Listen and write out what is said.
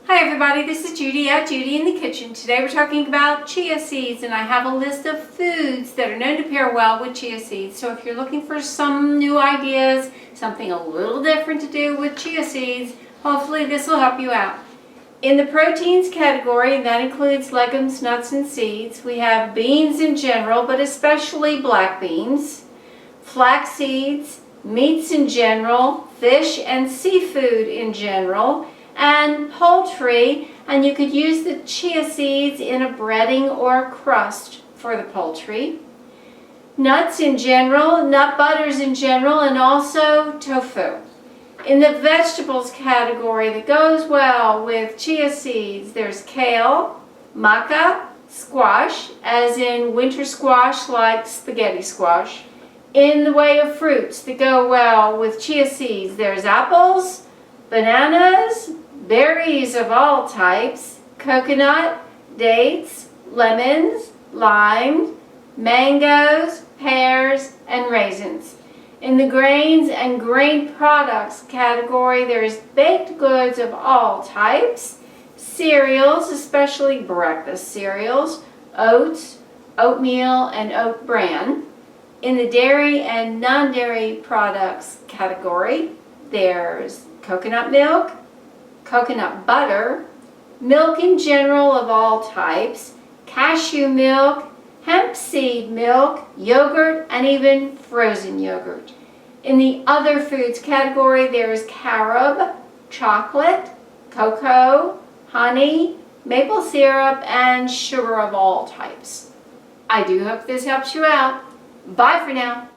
Hi everybody, this is Judy at Judy in the Kitchen. Today we're talking about chia seeds, and I have a list of foods that are known to pair well with chia seeds. So if you're looking for some new ideas, something a little different to do with chia seeds, hopefully this will help you out. In the proteins category, and that includes legumes, nuts, and seeds, we have beans in general, but especially black beans, flax seeds, meats in general, fish and seafood in general, and poultry, and you could use the chia seeds in a breading or a crust for the poultry. Nuts in general, nut butters in general, and also tofu. In the vegetables category that goes well with chia seeds, there's kale, maca, squash, as in winter squash like spaghetti squash. In the way of fruits that go well with chia seeds, there's apples, bananas, berries of all types, coconut, dates, lemons, limes, mangoes, pears, and raisins. In the grains and grain products category, there's baked goods of all types, cereals, especially breakfast cereals, oats, oatmeal, and oat bran. In the dairy and non-dairy products category, there's coconut milk, coconut butter, milk in general of all types, cashew milk, hemp seed milk, yogurt, and even frozen yogurt. In the other foods category, there's carob, chocolate, cocoa, honey, maple syrup, and sugar of all types. I do hope this helps you out. Bye for now.